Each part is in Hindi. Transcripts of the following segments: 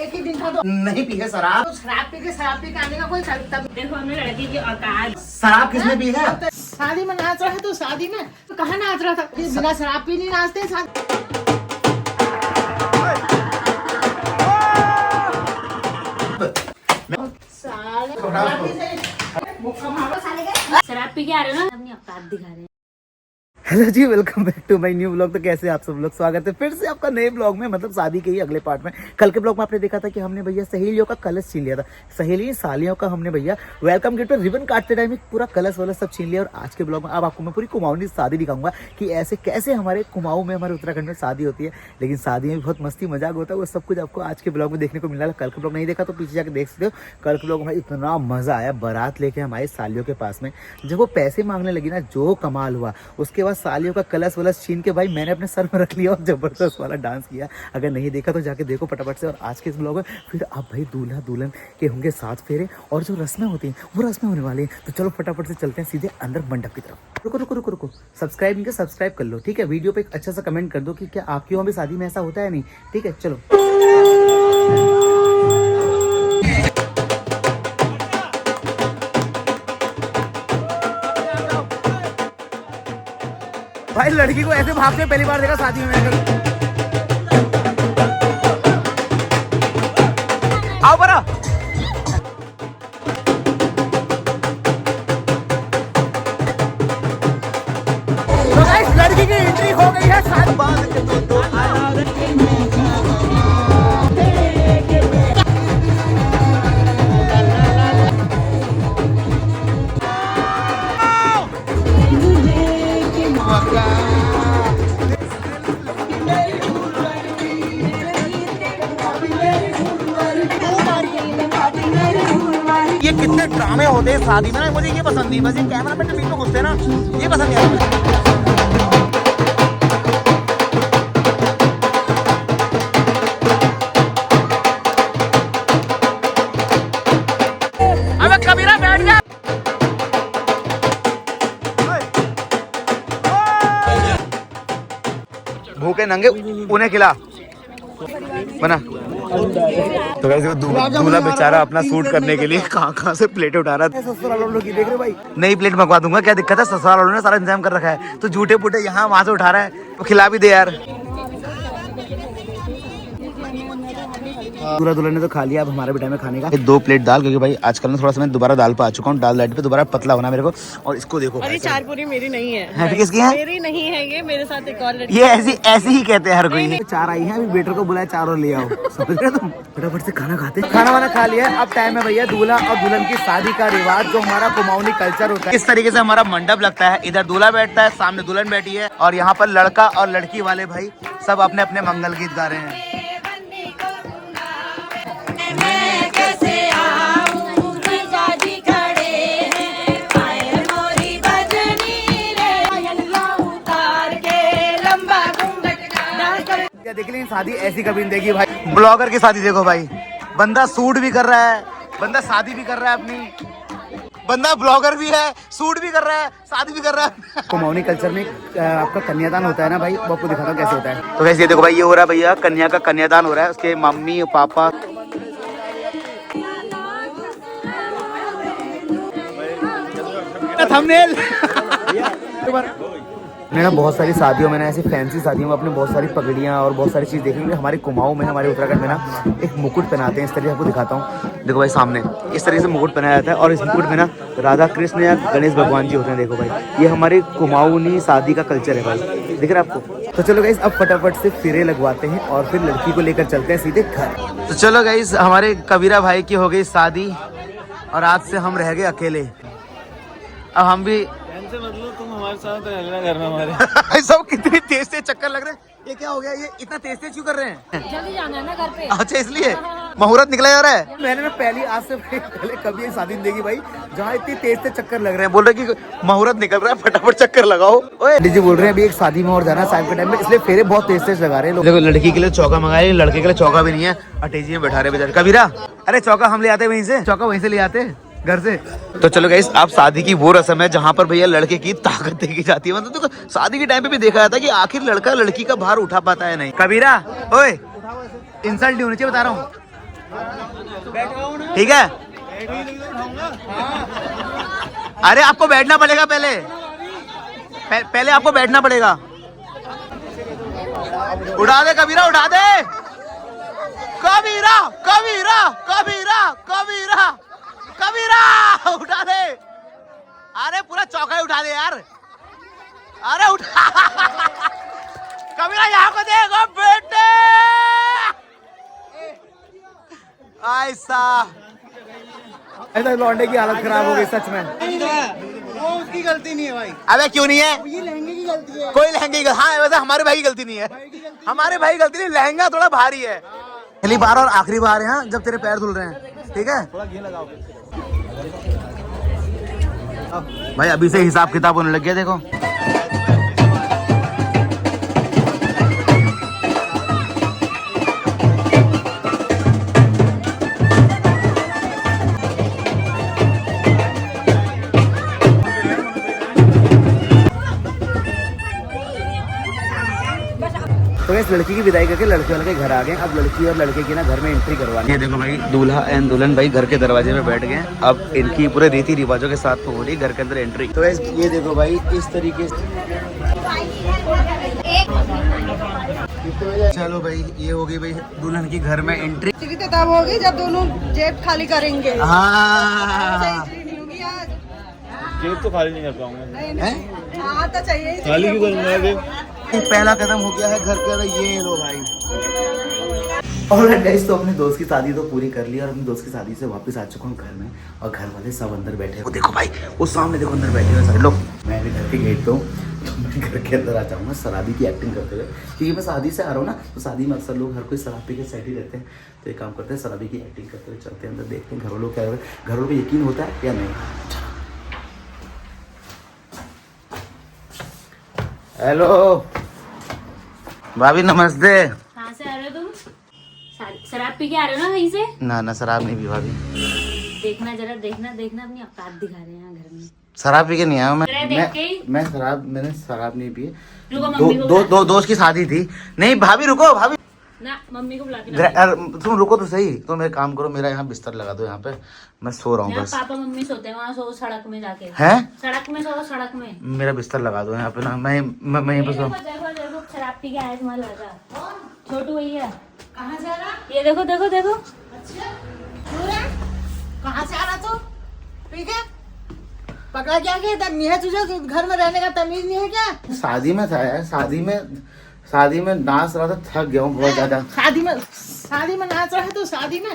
एक ही दिन था तो नहीं पी है शराब। तो शराब पी के आने का कोई चलता। देखो हमने लड़की की औकात। शराब किसने पी है? शादी में नाच रहा है तो शादी में तो कहाँ नाच रहा था? बिना शराब पी नहीं नाचते शराब पी के आ रहे हो ना, अपनी औकात दिखा रहे हैं। हेलो जी, welcome back to my new blog. तो कैसे आप सब लोग, स्वागत है फिर से आपका नए ब्लॉग में, मतलब शादी के ही अगले पार्ट में। कल के ब्लॉग में आपने देखा था कि हमने भैया सहेलियों का कलश छीन लिया था। सहेली सालियों का हमने भैया वेलकम गेट पर रिबन काटते टाइम पूरा कलश वलश सब छीन लिया। और आज के ब्लॉग में अब आपको मैं पूरी कुमाऊनी शादी दिखाऊंगा कि ऐसे कैसे हमारे कुमाऊं में, हमारे उत्तराखंड में शादी होती है। लेकिन शादी में बहुत मस्ती मजाक होता है, वो सब कुछ आपको आज के ब्लॉग में देखने को मिला। कल के ब्लॉग नहीं देखा तो पीछे जाकर देख सकते हो। कल के ब्लॉग में इतना मजा आया, बारात लेके हमारे सालियों के पास में जब वो पैसे मांगने लगी ना, जो कमाल हुआ। उसके बाद सालियों का कलश वलश छीन के भाई मैंने अपने सर में रख लिया और जबरदस्त वाला डांस किया। अगर नहीं देखा तो जाके देखो फटाफट से। और आज के इस ब्लॉग में फिर अब भाई दूल्हा दुल्हन के होंगे 7 फेरे और जो रस्में होती हैं वो रस्में होने वाली हैं। तो चलो फटाफट से चलते हैं सीधे अंदर मंडप की तरफ। रुको रुको रुको रुको, सब्सक्राइब नहीं किया, सब्सक्राइब कर लो, ठीक है। वीडियो पे एक अच्छा सा कमेंट कर दो कि क्या आपकी वहाँ भी शादी में ऐसा होता है नहीं, ठीक है। चलो भाई, लड़की को ऐसे भागते पहली बार देखा शादी में मैंने। आओ बरा। तो गाइस, लड़की की एंट्री हो गई है। साथ बांध के दो ये कितने ड्रामे होते हैं शादी में ना, मुझे ये पसंद नहीं। बस ये कैमरा मैन बीच में घुसते हैं ना, ये पसंद नहीं आता। अबे कबीरा बैठ जा। भूखे नंगे उन्हें खिला बना। तो वैसे दूल्हा बेचारा अपना सूट करने के लिए कहाँ से प्लेट उठा रहा है। ससुराल वालों की देख रहे भाई, नई प्लेट मंगवा दूंगा, क्या दिक्कत है। ससुराल वालों ने सारा इंतजाम कर रखा है, तो झूठे पूठे यहाँ वहां से उठा रहा है, तो खिला भी दे यार। दूल्हा दुल्हन ने तो खा लिया, अब हमारे भी टाइम में खाने का 2 प्लेट दाल, क्योंकि भाई आजकल मैं थोड़ा सा मैं दोबारा दाल पे आ चुका हूँ। दाल डाइट पे दोबारा पतला होना मेरे को। और इसको देखो, अरे 4 पूरी मेरी नहीं है, है किसकी है? मेरी नहीं है, ये मेरे साथ एक और लड़की। ये ऐसी ही कहते हैं हर कोई। 4 आई है, अभी वेटर को बुलाया 4 और ले आओ, समझ रहे तुम। फटाफट से खाना खाते, खाना वाना खा लिया। अब टाइम है भैया दूल्हा और दुल्हन की शादी का रिवाज, जो हमारा कुमाऊनी कल्चर होता है। इस तरीके से हमारा मंडप लगता है। इधर दूल्हा बैठता है, सामने दुल्हन बैठी है, और यहाँ पर लड़का और लड़की वाले भाई सब अपने अपने मंगल गीत गा रहे हैं। देख ली शादी ऐसी कभी नहीं देखी भाई। ब्लॉगर की शादी देखो भाई, बंदा सूट भी कर रहा है, बंदा शादी भी कर रहा है अपनी, बंदा ब्लॉगर भी है, सूट भी कर रहा है, शादी भी कर रहा है। कुमाऊनी कल्चर में आपका कन्यादान होता है ना भाई, वो आपको दिखाता हूँ कैसे होता है। तो वैसे देखो भाई, ये हो रहा है भैया कन्या का कन्यादान हो रहा है। उसके मम्मी पापा थंबनेल। मैंने बहुत सारी शादियों में ना, ऐसी फैंसी शादियों में अपने बहुत सारी पगड़ियाँ और बहुत सारी चीज़ देखी। हमारे कुमाऊं में, हमारे उत्तराखंड में ना एक मुकुट पहनाते हैं। इस तरीके से आपको दिखाता हूँ, देखो भाई सामने इस तरीके से मुकुट पहनाया जाता है। और इस मुकुट में ना राधा कृष्ण या गणेश भगवान जी होते हैं। देखो भाई, ये हमारे कुमाऊनी शादी का कल्चर है भाई, दिख रहा है आपको। तो चलो गाइस, अब फटाफट से फेरे लगवाते हैं और फिर लड़की को लेकर चलते हैं सीधे घर। तो चलो गाइस, हमारे कबीरा भाई की हो गई शादी और आज से हम रह गए अकेले। अब हम भी मतलब तुम हमारे साथ रहना करना हमारे। सब कितनी तेज से चक्कर लग रहे हैं। ये क्या हो गया, ये इतना तेज तेज क्यों कर रहे हैं? जल्दी जाना है ना घर पे। अच्छा, इसलिए मुहूर्त निकला जा रहा है। मैंने ना पहली आज से पहले कभी ये शादी नहीं देखी भाई, जहाँ इतनी तेज से चक्कर लग रहे हैं। बोल रहे कि मुहूर्त निकल रहा है, फटाफट चक्कर लगाओ। ओए डीजी बोल रहे हैं अभी एक शादी में और जाना शाम के टाइम में, इसलिए फेरे बहुत तेज तेज लगा रहे हैं लोग। देखो, लड़की के लिए चौका मंगाया, लड़के के लिए चौका भी नहीं है। अटेजी में बैठा रहे बेचारे। कबीरा, अरे चौका हम ले आते वहीं से, चौका वहीं से ले आते घर से। तो चलो गाइस, आप शादी की वो रस्म है जहाँ पर भैया लड़के की ताकत देखी जाती है। मतलब देखो, शादी के टाइम पे भी देखा जाता है कि आखिर लड़का लड़की का भार उठा पाता है नहीं। कबीरा, ओए इंसल्ट नहीं होनी चाहिए, बता रहा हूँ। ठीक है। अरे आपको बैठना पड़ेगा पहले आपको बैठना पड़ेगा। उड़ा दे कबीरा, उड़ा दे कबीरा, कबीरा, कबीरा, कबीरा, कबीरा, उठा दे। अरे पूरा चौका ही उठा दे यार। अरे उठा कबीरा, यहाँ को देखो बेटे। ऐसा लौंडे की हालत खराब हो गई सच में। वो उसकी गलती नहीं है भाई। अबे क्यों नहीं है? ये लहंगे की गलती है। कोई लहंगे की, हाँ वैसे हमारे भाई की गलती नहीं है। हमारे भाई की गलती नहीं, लहंगा थोड़ा भारी है। पहली बार और आखिरी बार है जब तेरे पैर धुल रहे हैं, ठीक है? थोड़ा घी लगाओ भाई। अभी से हिसाब किताब होने लग गया देखो। तो इस लड़की की विदाई करके लड़के वाले के घर आ गए। अब लड़की और लड़के की ना घर में एंट्री करवानी है। देखो भाई, दूल्हा एंड दुल्हन भाई घर के दरवाजे में बैठ गए। अब इनकी पूरे रीति रिवाजों के साथ हो रही घर के अंदर एंट्री। तो ये देखो भाई, इस तरीके से। चलो भाई, ये हो गई भाई दुल्हन की घर में एंट्री। तब होगी जब दोनों जेब खाली करेंगे। हाँ, जेब तो खाली नहीं कर पाऊंगा। हाँ तो चाहिए, खाली क्यों करूंगा जेब? पहला कदम हो गया है घर के अंदर। ये लो भाई। और गाइस, तो अपने दोस्त की शादी तो पूरी कर ली और अपने दोस्त की शादी से वापस आ चुका हूँ घर में। और घर वाले सब अंदर बैठे हैं। वो देखो भाई, वो सामने देखो अंदर बैठे हुए सारे लोग। मैं अभी घर के गेट पे हूँ, तो मैं घर के अंदर आ जाऊँगा शराबी की एक्टिंग करते हुए, क्योंकि मैं शादी से आ रहा हूँ ना। तो शादी में अक्सर लोग हर कोई शराब पी के साइड ही रहते हैं। तो एक काम करते हैं, शराबी की एक्टिंग करते हुए चलते हैं अंदर, देखते हैं घर वालों क्या, घर वालों को यकीन होता है या नहीं। हेलो भाभी, नमस्ते। कहाँ से आ रहे हो तुम? शराब पी के आ रहे हो ना कहीं से? ना शराब नहीं पी भाभी। देखना जरा, देखना अपनी औकात दिखा रहे हैं घर में। शराब पी के नहीं आया मैंने शराब नहीं पी। दोस्त की शादी थी। नहीं भाभी, रुको भाभी ना, मम्मी को बुला के तुम रुको तो सही। तुम एक काम करो, मेरा यहाँ बिस्तर लगा दो, यहाँ पे मैं सो रहा हूँ बस। पापा मम्मी सोते हैं वहाँ, सो सड़क में जाके। हैं? सड़क में सो, सड़क में। मेरा बिस्तर लगा दो यहाँ पे ना, मैं यहीं पे सो। देखो शराब पी के आया तुम्हारा लड़का, छोटू भैया। कहाँ से आ रहा? ये देखो देखो देखो। अच्छा, कहाँ से आ रहा तू? ठीक है, पकड़ा क्या गया? नहीं है तुझे घर में रहने का तमीज नहीं है क्या? शादी में था यार, शादी में नाच रहा था, थक गया हूँ बहुत ज्यादा। शादी में नाच रहा है तो शादी में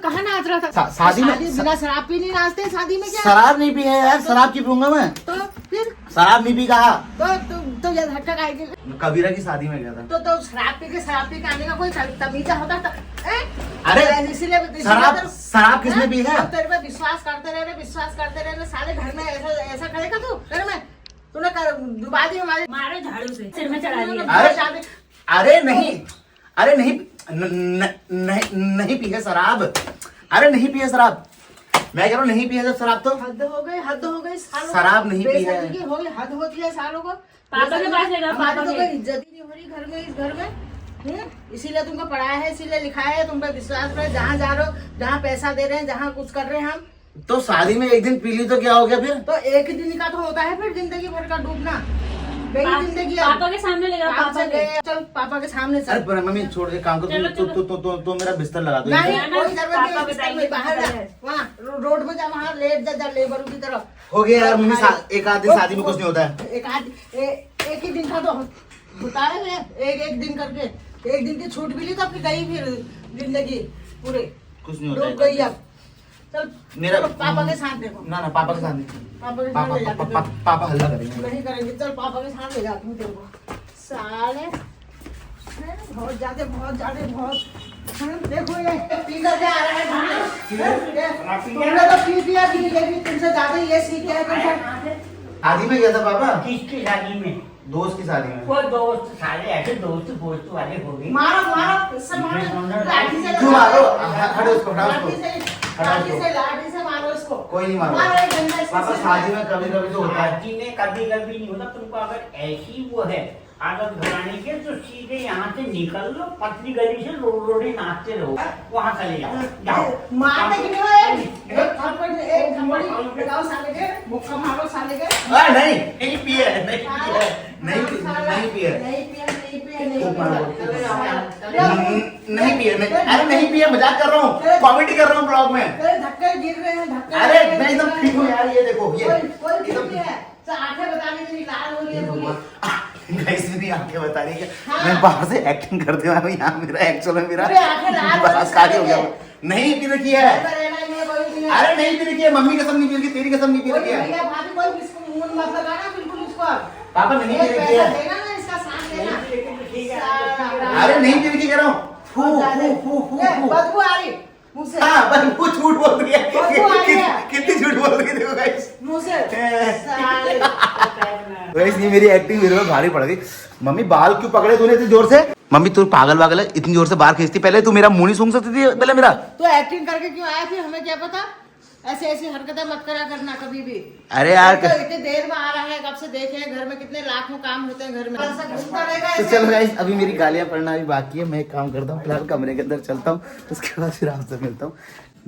कहाँ नाच रहा था? शादी में बिना शराब पी नहीं नाचते शादी में क्या? शराब नहीं पी है यार, शराब की पीऊंगा मैं? तो फिर शराब नहीं पी कहा तो ये धक्का खाएगी। कबीरा की शादी में गया था। तो शराब पी के आने का कोई तमीजा होता था? अरे इसीलिए शराब किसने पी है? तेरे पे विश्वास करते रहे साले घर में ऐसा करेगा तू? घर में तूने डुबा दी हमारे। मारो झाड़ू से, सिर में चढ़ा दिया। अरे नहीं नहीं पी है शराब। अरे नहीं पी है शराब, मैं कह रहा हूँ नहीं पी है शराब। तो हद हो गई शराब नहीं पी है। हद होती है सालों को। पापा के पास ले जाओ, पापा तो के। कोई इज्जत ही नहीं हो रही घर में, इस घर में। इसीलिए तुमको पढ़ाया है, इसीलिए लिखाया है, तुम पे विश्वास है। जहाँ जा रहे हो, जहाँ पैसा दे रहे हैं, जहाँ कुछ कर रहे हैं हम। तो शादी में एक दिन पी ली तो क्या हो गया फिर? तो एक दिन का तो होता है, फिर जिंदगी भर का डूबना। जिंदगी पापा के सामने ले जाओ, पापा के। चल पापा के सामने चल। अरे मम्मी छोड़ दे काम को, तो मेरा बिस्तर लगा दो। नहीं, ना, कोई जरूरत पापा नहीं, बताएंगे, बाहर जा, वहाँ रोड पे जा, वहाँ लेट जा लेबर की तरफ। हो गया यार मम्मी, एक आध दिन शादी में कुछ नहीं होता है। एक ही दिन का तो होता है, एक दिन करके। एक दिन की छूट मिली तो फिर गई, फिर जिंदगी पूरे कुछ नहीं होता डूब गई। अब चल मेरा पापा के साथ देखो। ना पापा के साथ नहीं। पापा के साथ ले जाते हैं। पापा हल्ला करेंगे। नहीं करेंगे, चल पापा के साथ ले जाती हूँ तेरे को। साले बहुत ज्यादा देखो, ये पी करके आ रहा है। तुमने तो पी लिया, तुमसे ज्यादा ये सीख गया है। शादी में गया था पापा। किसकी शादी में? दोस्त की शादी में। वो दोस्त सारे ऐसे दोस्त वाले हो गए। मारो सब मारो, लाठी से क्यों मारो? हटो उसको, लाठी से मारो इसको। कोई नहीं मारो। एक डंडा इसको पापा शादी में कभी कभी तो होता है। शादी में कभी कभी नहीं होता। तुमको अगर ऐसी वो है आदत घराने के तो सीधे यहाँ से निकल लो, पतली गली से रोड रोडे नाचते रहो, वहाँ चले जाओ, जाओ। मारने की नहीं है, एक थप्पड़ एक थप्पड़ लगाओ साले के, मुक्का मारो साले के। नहीं पिए नहीं पिए अरे नहीं पिए, मजाक कर रहा हूँ, कॉमेडी कर रहा हूँ ब्लॉग में। तेरे धक्के गिर रहे हैं, धक्के। अरे मैं एकदम ठीक हूँ यार, ये देखो ये कोई ठीक नहीं है, आंखें बताने के लिए लाल हो रही है पूरी। गाइस मेरी आंखें बता रही है कि हाँ। मैं बाहर से एक्टिंग करते हुए यहाँ मेरा एक्चुअल में मेरा अरे आंखें लाल बस काट हो गया। नहीं पी रखी है, अरे नहीं पी रखी है, मम्मी कसम नहीं पी रखी, तेरी कसम नहीं पी रखी है। भैया भाभी कोई इसको मुंह मत लगाना बिल्कुल इसको। पापा नहीं पी रखी है, देना ना इसका साथ देना। अरे नहीं पी रखी कह रहा हूँ। फू फू फू फू ये फू। बदबू आ रही मुंह से, हाँ बस वो झूठ बोल रही है, बदबू आ रही है। कितनी झूठ बोल रही है देखो गाइस। मुंह से साले। गाइस ये मेरी एक्टिंग मेरे को भारी पड़ गई। मम्मी बाल क्यों पकड़े तूने इतनी जोर से? मम्मी तू पागल वागल है, इतनी जोर से बाहर खींचती, पहले तू मेरा मुंह नहीं सूंघ सकती थी पहले मेरा। तो एक्टिंग करके क्यों आया फिर, हमें क्या पता। ऐसे ऐसी हरकतें मत करा करना कभी भी। अरे यार तो इतने देर में आ रहा है, कब से देखे हैं, घर में कितने लाखों काम होते हैं घर में, ऐसा घूमता रहेगा तो ऐसे। चलो गाइस अभी मेरी गालियां पढ़ना भी बाकी है, मैं एक काम करता हूँ फिलहाल कमरे के अंदर चलता हूँ, उसके बाद फिर आपसे मिलता हूँ।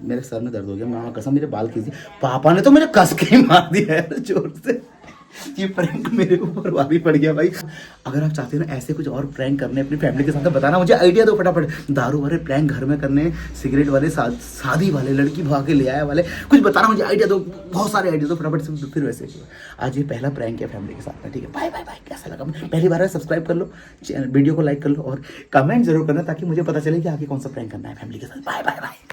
मेरे सर में दर्द हो गया, मामा कसम मेरे बाल खींची, पापा ने तो मेरे कस के ही मार दिया है जोर से। ये प्रैंक मेरे ऊपर भारी पड़ गया भाई। अगर आप चाहते हो ना ऐसे कुछ और प्रैंक करने अपनी फैमिली के साथ, तो बताना मुझे, आइडिया दो फटाफट। दारू वाले प्रैंक घर में करने, सिगरेट वाले, शादी वाले, लड़की भाग के ले आया वाले, कुछ बताना मुझे, आइडिया दो, बहुत सारे आइडिया दो फटाफट से। फिर वैसे आज ये पहला प्रैंक है फैमिली के साथ में, ठीक है। Bye bye bye. कैसा लगा, पहली बार है सब्सक्राइब कर लो, वीडियो को लाइक कर लो और कमेंट जरूर करना ताकि मुझे पता चले कि आगे कौन सा प्रैंक करना है फैमिली के साथ। Bye bye bye.